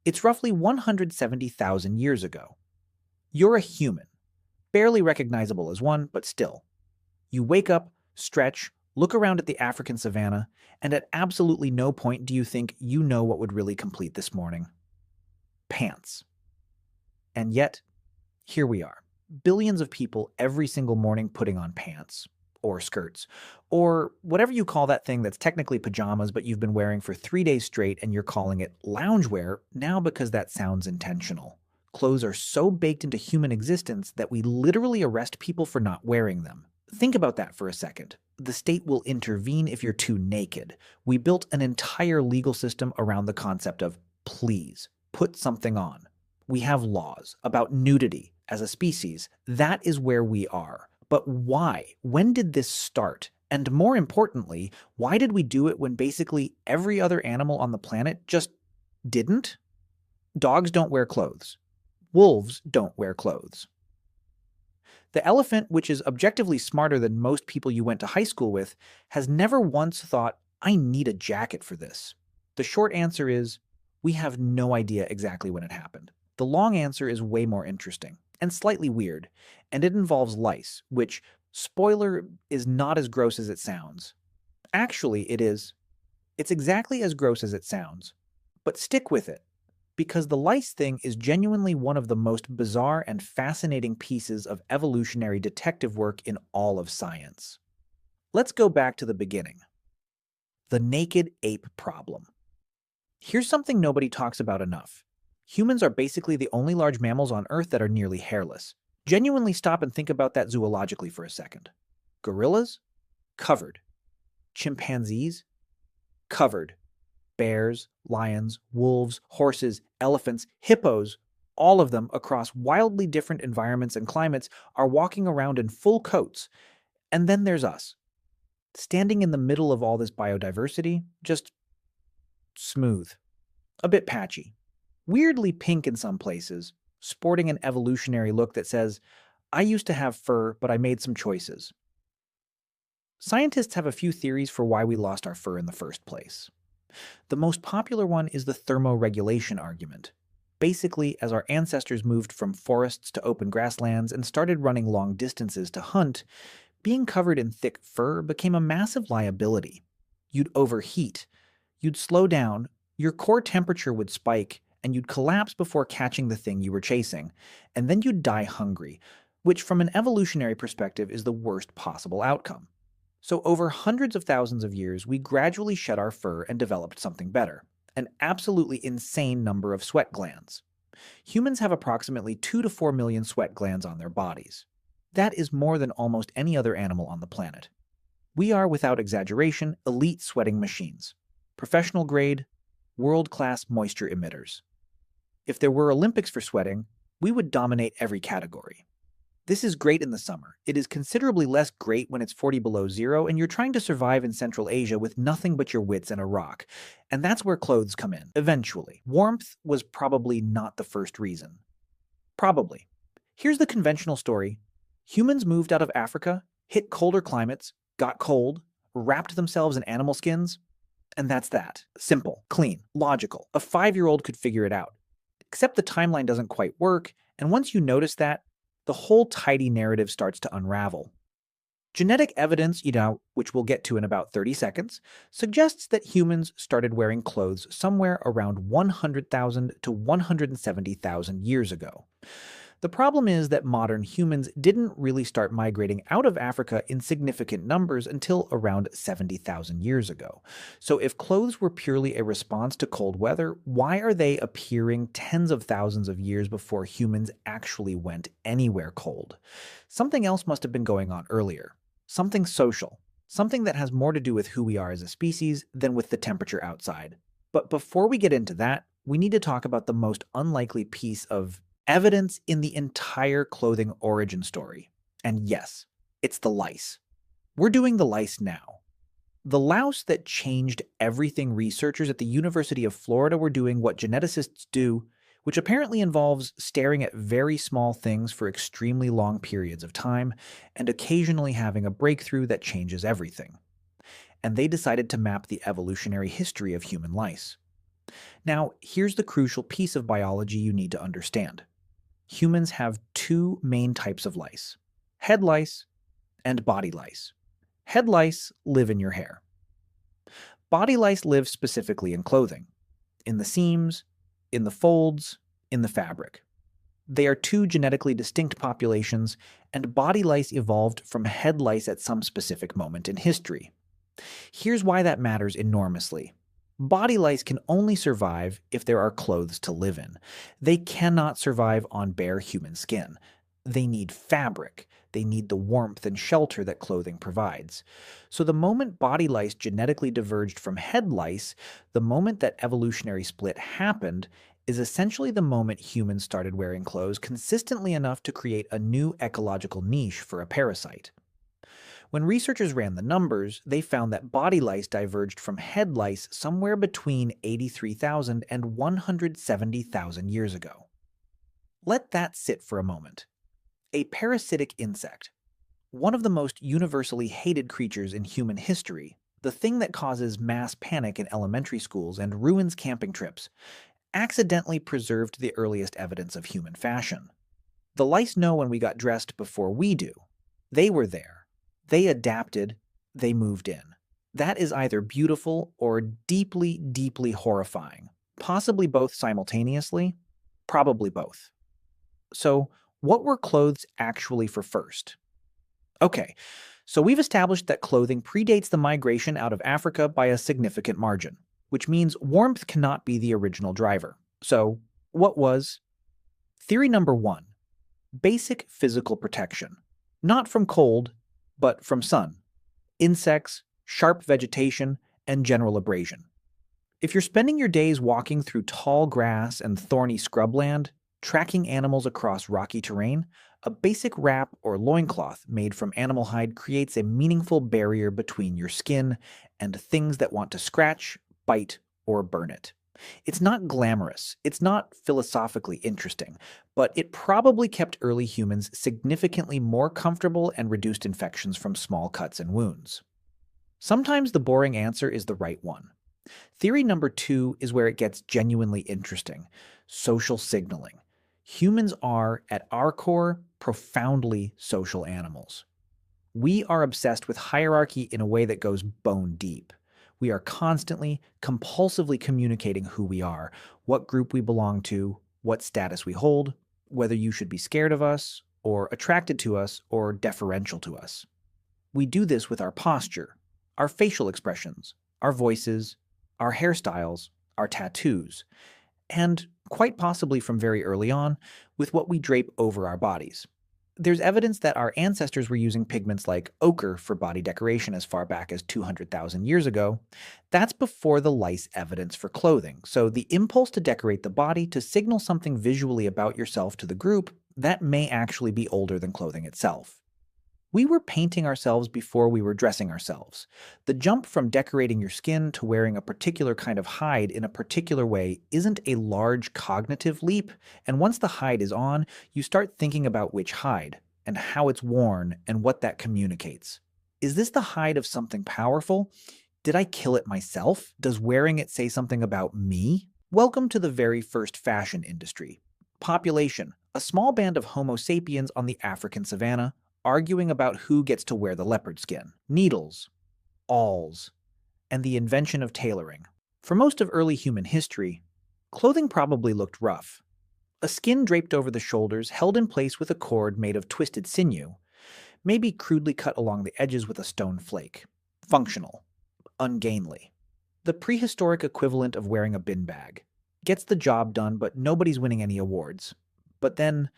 It's roughly 170,000 years ago. You're a human, barely recognizable as one, but still. You wake up, stretch, look around at the African savanna, and at absolutely no point do you think you know what would really complete this morning. Pants. And yet, here we are. Billions of people every single morning putting on pants, or skirts, or whatever you call that thing that's technically pajamas but you've been wearing for 3 days straight and you're calling it loungewear now because that sounds intentional. Clothes are so baked into human existence that we literally arrest people for not wearing them. Think about that for a second. The state will intervene if you're too naked. We built an entire legal system around the concept of please, put something on. We have laws about nudity as a species. That is where we are. But why? When did this start? And more importantly, why did we do it when basically every other animal on the planet just didn't? Dogs don't wear clothes. Wolves don't wear clothes. The elephant, which is objectively smarter than most people you went to high school with, has never once thought, I need a jacket for this. The short answer is, we have no idea exactly when it happened. The long answer is way more interesting and slightly weird, and it involves lice, which, spoiler, is not as gross as it sounds. Actually, it is. It's exactly as gross as it sounds. But stick with it, because the lice thing is genuinely one of the most bizarre and fascinating pieces of evolutionary detective work in all of science. Let's go back to the beginning. The naked ape problem. Here's something nobody talks about enough. Humans are basically the only large mammals on Earth that are nearly hairless. Genuinely stop and think about that zoologically for a second. Gorillas? Covered. Chimpanzees? Covered. Bears, lions, wolves, horses, elephants, hippos, all of them across wildly different environments and climates are walking around in full coats. And then there's us, standing in the middle of all this biodiversity, just smooth, a bit patchy, weirdly pink in some places, sporting an evolutionary look that says, I used to have fur, but I made some choices. Scientists have a few theories for why we lost our fur in the first place. The most popular one is the thermoregulation argument. Basically, as our ancestors moved from forests to open grasslands and started running long distances to hunt, being covered in thick fur became a massive liability. You'd overheat, you'd slow down, your core temperature would spike, and you'd collapse before catching the thing you were chasing, and then you'd die hungry, which from an evolutionary perspective is the worst possible outcome. So over hundreds of thousands of years, we gradually shed our fur and developed something better, an absolutely insane number of sweat glands. Humans have approximately 2 to 4 million sweat glands on their bodies. That is more than almost any other animal on the planet. We are, without exaggeration, elite sweating machines. Professional grade, world-class moisture emitters. If there were Olympics for sweating, we would dominate every category. This is great in the summer. It is considerably less great when it's 40 below zero and you're trying to survive in Central Asia with nothing but your wits and a rock. And that's where clothes come in, eventually. Warmth was probably not the first reason. Probably. Here's the conventional story. Humans moved out of Africa, hit colder climates, got cold, wrapped themselves in animal skins, and that's that. Simple, clean, logical. A 5-year-old could figure it out. Except the timeline doesn't quite work, and once you notice that, the whole tidy narrative starts to unravel. Genetic evidence, which we'll get to in about 30 seconds, suggests that humans started wearing clothes somewhere around 100,000 to 170,000 years ago. The problem is that modern humans didn't really start migrating out of Africa in significant numbers until around 70,000 years ago. So if clothes were purely a response to cold weather, why are they appearing tens of thousands of years before humans actually went anywhere cold? Something else must have been going on earlier. Something social. Something that has more to do with who we are as a species than with the temperature outside. But before we get into that, we need to talk about the most unlikely piece of evidence in the entire clothing origin story. And yes, it's the lice. We're doing the lice now. The louse that changed everything. Researchers at the University of Florida were doing what geneticists do, which apparently involves staring at very small things for extremely long periods of time and occasionally having a breakthrough that changes everything. And they decided to map the evolutionary history of human lice. Now, here's the crucial piece of biology you need to understand. Humans have two main types of lice: head lice and body lice. Head lice live in your hair. Body lice live specifically in clothing, in the seams, in the folds, in the fabric. They are two genetically distinct populations, and body lice evolved from head lice at some specific moment in history. Here's why that matters enormously. Body lice can only survive if there are clothes to live in. They cannot survive on bare human skin. They need fabric. They need the warmth and shelter that clothing provides. So the moment body lice genetically diverged from head lice, the moment that evolutionary split happened, is essentially the moment humans started wearing clothes consistently enough to create a new ecological niche for a parasite. When researchers ran the numbers, they found that body lice diverged from head lice somewhere between 83,000 and 170,000 years ago. Let that sit for a moment. A parasitic insect, one of the most universally hated creatures in human history, the thing that causes mass panic in elementary schools and ruins camping trips, accidentally preserved the earliest evidence of human fashion. The lice know when we got dressed before we do. They were there. They adapted. They moved in. That is either beautiful or deeply, deeply horrifying. Possibly both simultaneously. Probably both. So, what were clothes actually for first? Okay, so we've established that clothing predates the migration out of Africa by a significant margin, which means warmth cannot be the original driver. So, what was? Theory number one: basic physical protection. Not from cold, but from sun, insects, sharp vegetation, and general abrasion. If you're spending your days walking through tall grass and thorny scrubland, tracking animals across rocky terrain, a basic wrap or loincloth made from animal hide creates a meaningful barrier between your skin and things that want to scratch, bite, or burn it. It's not glamorous, it's not philosophically interesting, but it probably kept early humans significantly more comfortable and reduced infections from small cuts and wounds. Sometimes the boring answer is the right one. Theory number two is where it gets genuinely interesting: social signaling. Humans are, at our core, profoundly social animals. We are obsessed with hierarchy in a way that goes bone deep. We are constantly, compulsively communicating who we are, what group we belong to, what status we hold, whether you should be scared of us, or attracted to us, or deferential to us. We do this with our posture, our facial expressions, our voices, our hairstyles, our tattoos, and, quite possibly from very early on, with what we drape over our bodies. There's evidence that our ancestors were using pigments like ochre for body decoration as far back as 200,000 years ago. That's before the lice evidence for clothing, so the impulse to decorate the body to signal something visually about yourself to the group, that may actually be older than clothing itself. We were painting ourselves before we were dressing ourselves. The jump from decorating your skin to wearing a particular kind of hide in a particular way isn't a large cognitive leap, and once the hide is on, you start thinking about which hide, and how it's worn, and what that communicates. Is this the hide of something powerful? Did I kill it myself? Does wearing it say something about me? Welcome to the very first fashion industry. Population: a small band of Homo sapiens on the African savanna, arguing about who gets to wear the leopard skin. Needles, awls, and the invention of tailoring. For most of early human history, clothing probably looked rough. A skin draped over the shoulders, held in place with a cord made of twisted sinew, maybe crudely cut along the edges with a stone flake. Functional, ungainly. The prehistoric equivalent of wearing a bin bag. Gets the job done, but nobody's winning any awards. But then,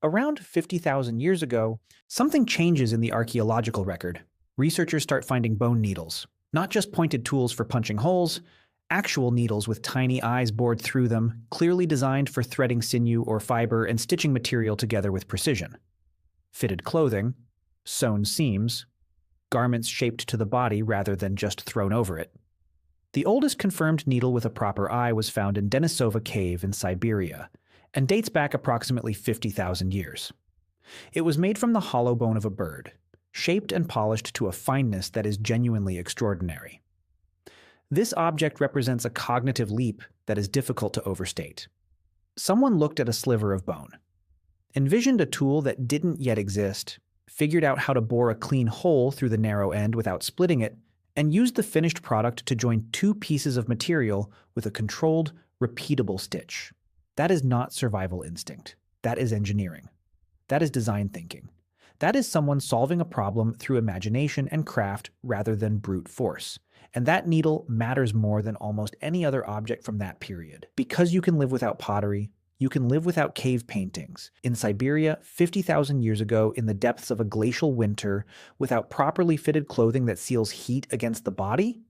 around 50,000 years ago, something changes in the archaeological record. Researchers start finding bone needles, not just pointed tools for punching holes, actual needles with tiny eyes bored through them, clearly designed for threading sinew or fiber and stitching material together with precision. Fitted clothing, sewn seams, garments shaped to the body rather than just thrown over it. The oldest confirmed needle with a proper eye was found in Denisova Cave in Siberia, and dates back approximately 50,000 years. It was made from the hollow bone of a bird, shaped and polished to a fineness that is genuinely extraordinary. This object represents a cognitive leap that is difficult to overstate. Someone looked at a sliver of bone, envisioned a tool that didn't yet exist, figured out how to bore a clean hole through the narrow end without splitting it, and used the finished product to join two pieces of material with a controlled, repeatable stitch. That is not survival instinct. That is engineering. That is design thinking. That is someone solving a problem through imagination and craft rather than brute force. And that needle matters more than almost any other object from that period. Because you can live without pottery, you can live without cave paintings. In Siberia, 50,000 years ago, in the depths of a glacial winter, without properly fitted clothing that seals heat against the body?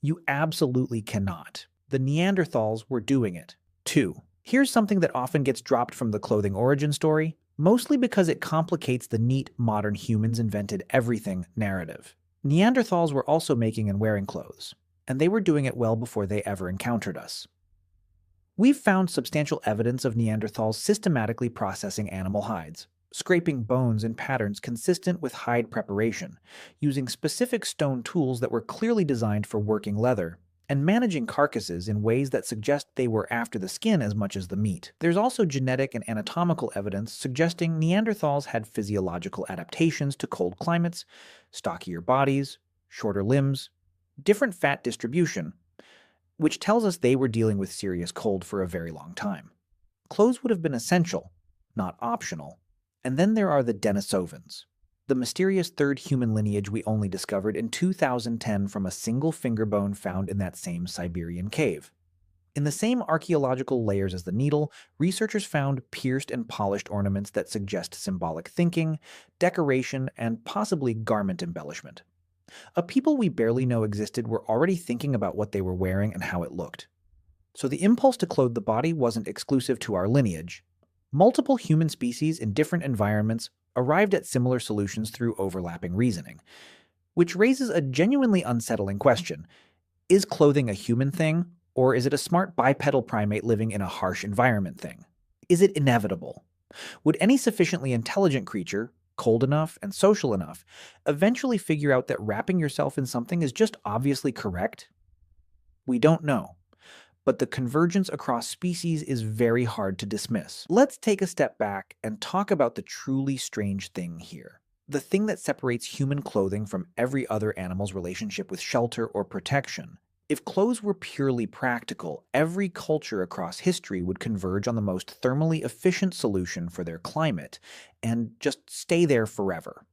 You absolutely cannot. The Neanderthals were doing it. 2. Here's something that often gets dropped from the clothing origin story, mostly because it complicates the neat modern humans invented everything narrative. Neanderthals were also making and wearing clothes, and they were doing it well before they ever encountered us. We've found substantial evidence of Neanderthals systematically processing animal hides, scraping bones in patterns consistent with hide preparation, using specific stone tools that were clearly designed for working leather, and managing carcasses in ways that suggest they were after the skin as much as the meat. There's also genetic and anatomical evidence suggesting Neanderthals had physiological adaptations to cold climates, stockier bodies, shorter limbs, different fat distribution, which tells us they were dealing with serious cold for a very long time. Clothes would have been essential, not optional. And then there are the Denisovans, the mysterious third human lineage we only discovered in 2010 from a single finger bone found in that same Siberian cave. In the same archaeological layers as the needle, researchers found pierced and polished ornaments that suggest symbolic thinking, decoration, and possibly garment embellishment. A people we barely know existed were already thinking about what they were wearing and how it looked. So the impulse to clothe the body wasn't exclusive to our lineage. Multiple human species in different environments arrived at similar solutions through overlapping reasoning, which raises a genuinely unsettling question. Is clothing a human thing, or is it a smart bipedal primate living in a harsh environment thing? Is it inevitable? Would any sufficiently intelligent creature, cold enough and social enough, eventually figure out that wrapping yourself in something is just obviously correct? We don't know, but the convergence across species is very hard to dismiss. Let's take a step back and talk about the truly strange thing here. The thing that separates human clothing from every other animal's relationship with shelter or protection. If clothes were purely practical, every culture across history would converge on the most thermally efficient solution for their climate and just stay there forever.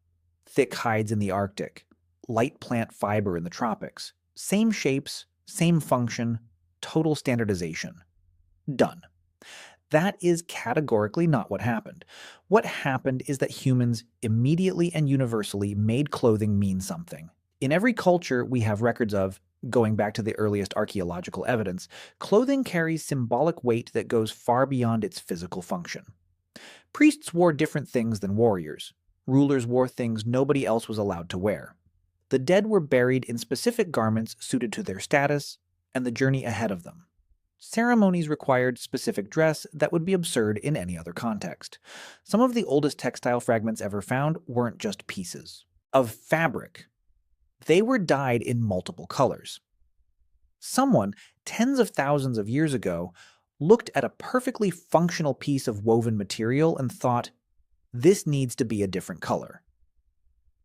Thick hides in the Arctic, light plant fiber in the tropics, same shapes, same function, total standardization. Done. That is categorically not what happened. What happened is that humans immediately and universally made clothing mean something. In every culture we have records of, going back to the earliest archaeological evidence, clothing carries symbolic weight that goes far beyond its physical function. Priests wore different things than warriors. Rulers wore things nobody else was allowed to wear. The dead were buried in specific garments suited to their status and the journey ahead of them. Ceremonies required specific dress that would be absurd in any other context. Some of the oldest textile fragments ever found weren't just pieces of fabric. They were dyed in multiple colors. Someone, tens of thousands of years ago, looked at a perfectly functional piece of woven material and thought, this needs to be a different color.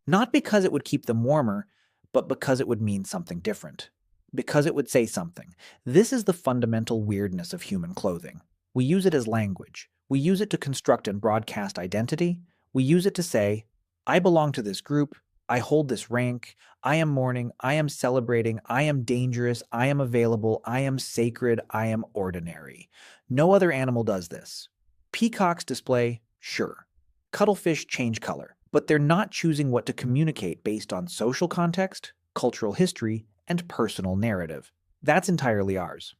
Not because it would keep them warmer, but because it would mean something different. Because it would say something. This is the fundamental weirdness of human clothing. We use it as language. We use it to construct and broadcast identity. We use it to say, I belong to this group, I hold this rank, I am mourning, I am celebrating, I am dangerous, I am available, I am sacred, I am ordinary. No other animal does this. Peacocks display, sure. Cuttlefish change color, but they're not choosing what to communicate based on social context, cultural history, and personal narrative. That's entirely ours.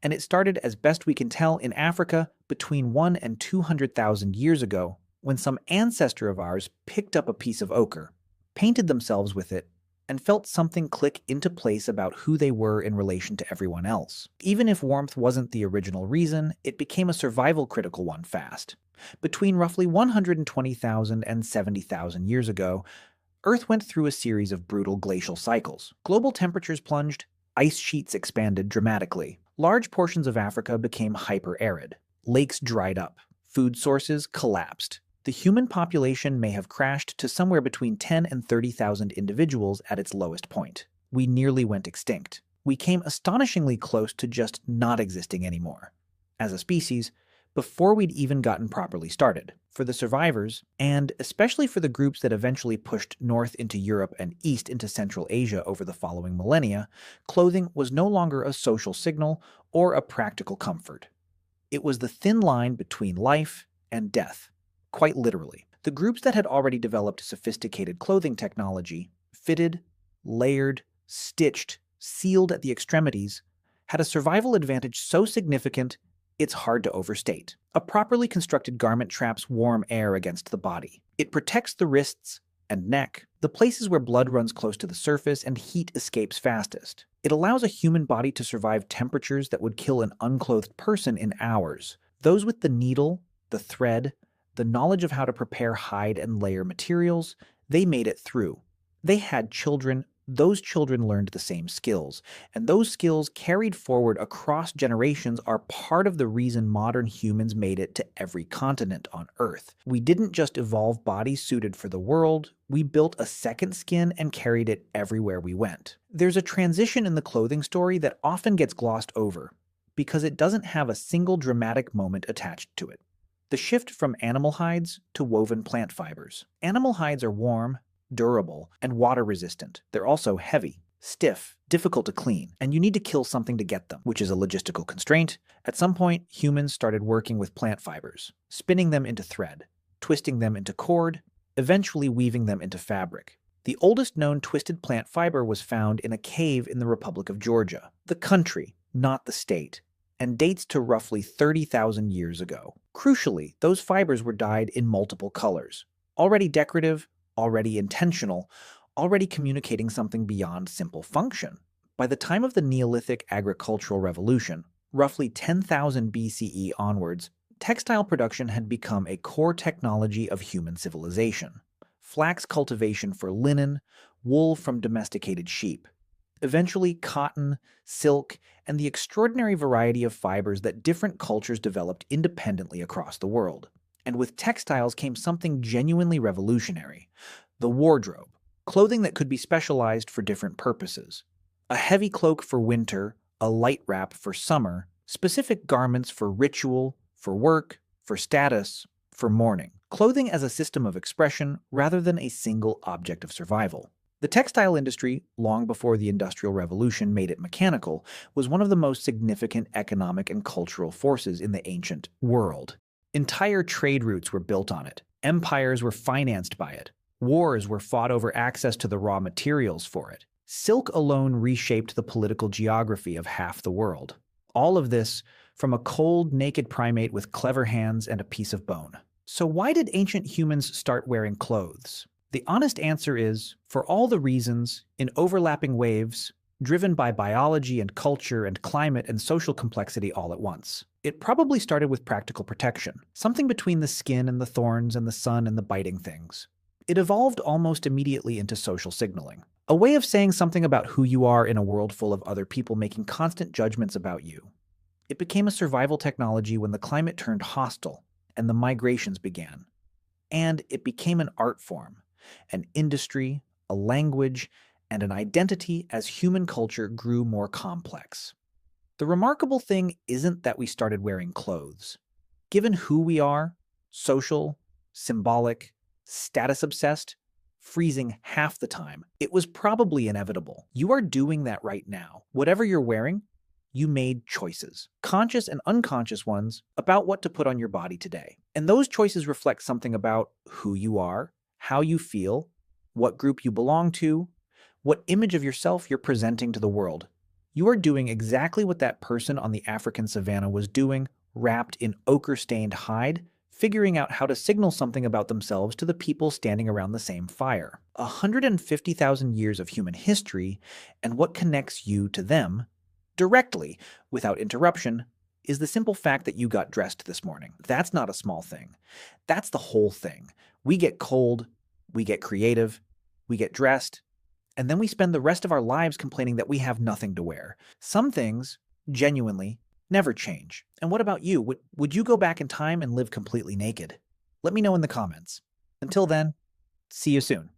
And it started, as best we can tell, in Africa between 1 and 200,000 years ago, when some ancestor of ours picked up a piece of ochre, painted themselves with it, and felt something click into place about who they were in relation to everyone else. Even if warmth wasn't the original reason, it became a survival-critical one fast. Between roughly 120,000 and 70,000 years ago, Earth went through a series of brutal glacial cycles. Global temperatures plunged, Ice sheets expanded dramatically. Large portions of Africa became hyper-arid. Lakes dried up. Food sources collapsed. The human population may have crashed to somewhere between 10 and 30,000 individuals at its lowest point. We nearly went extinct. We came astonishingly close to just not existing anymore, as a species, before we'd even gotten properly started. For the survivors, and especially for the groups that eventually pushed north into Europe and east into Central Asia over the following millennia, clothing was no longer a social signal or a practical comfort. It was the thin line between life and death, quite literally. The groups that had already developed sophisticated clothing technology, fitted, layered, stitched, sealed at the extremities, had a survival advantage so significant it's hard to overstate. A properly constructed garment traps warm air against the body. It protects the wrists and neck, the places where blood runs close to the surface and heat escapes fastest. It allows a human body to survive temperatures that would kill an unclothed person in hours. Those with the needle, the thread, the knowledge of how to prepare hide and layer materials, they made it through. They had children. Those children learned the same skills, and those skills carried forward across generations are part of the reason modern humans made it to every continent on Earth. We didn't just evolve bodies suited for the world, we built a second skin and carried it everywhere we went. There's a transition in the clothing story that often gets glossed over, because it doesn't have a single dramatic moment attached to it. The shift from animal hides to woven plant fibers. Animal hides are warm, durable, and water-resistant. They're also heavy, stiff, difficult to clean, and you need to kill something to get them, which is a logistical constraint. At some point, humans started working with plant fibers, spinning them into thread, twisting them into cord, eventually weaving them into fabric. The oldest known twisted plant fiber was found in a cave in the Republic of Georgia, the country, not the state, and dates to roughly 30,000 years ago. Crucially, those fibers were dyed in multiple colors, already decorative, already intentional, already communicating something beyond simple function. By the time of the Neolithic agricultural revolution, roughly 10,000 BCE onwards, textile production had become a core technology of human civilization. Flax cultivation for linen, wool from domesticated sheep. Eventually, cotton, silk, and the extraordinary variety of fibers that different cultures developed independently across the world. And with textiles came something genuinely revolutionary: the wardrobe, clothing that could be specialized for different purposes. A heavy cloak for winter, a light wrap for summer, specific garments for ritual, for work, for status, for mourning. Clothing as a system of expression rather than a single object of survival. The textile industry, long before the Industrial Revolution made it mechanical, was one of the most significant economic and cultural forces in the ancient world. Entire trade routes were built on it. Empires were financed by it. Wars were fought over access to the raw materials for it. Silk alone reshaped the political geography of half the world. All of this from a cold, naked primate with clever hands and a piece of bone. So why did ancient humans start wearing clothes? The honest answer is, for all the reasons, in overlapping waves, driven by biology and culture and climate and social complexity all at once. It probably started with practical protection, something between the skin and the thorns and the sun and the biting things. It evolved almost immediately into social signaling, a way of saying something about who you are in a world full of other people making constant judgments about you. It became a survival technology when the climate turned hostile and the migrations began. And it became an art form, an industry, a language, and an identity as human culture grew more complex. The remarkable thing isn't that we started wearing clothes. Given who we are, social, symbolic, status-obsessed, freezing half the time, it was probably inevitable. You are doing that right now. Whatever you're wearing, you made choices, conscious and unconscious ones, about what to put on your body today. And those choices reflect something about who you are, how you feel, what group you belong to, what image of yourself you're presenting to the world. You are doing exactly what that person on the African savannah was doing, wrapped in ochre-stained hide, figuring out how to signal something about themselves to the people standing around the same fire. 150,000 years of human history, and what connects you to them, directly, without interruption, is the simple fact that you got dressed this morning. That's not a small thing. That's the whole thing. We get cold, we get creative, we get dressed, and then we spend the rest of our lives complaining that we have nothing to wear. Some things, genuinely, never change. And what about you? Would you go back in time and live completely naked? Let me know in the comments. Until then, see you soon.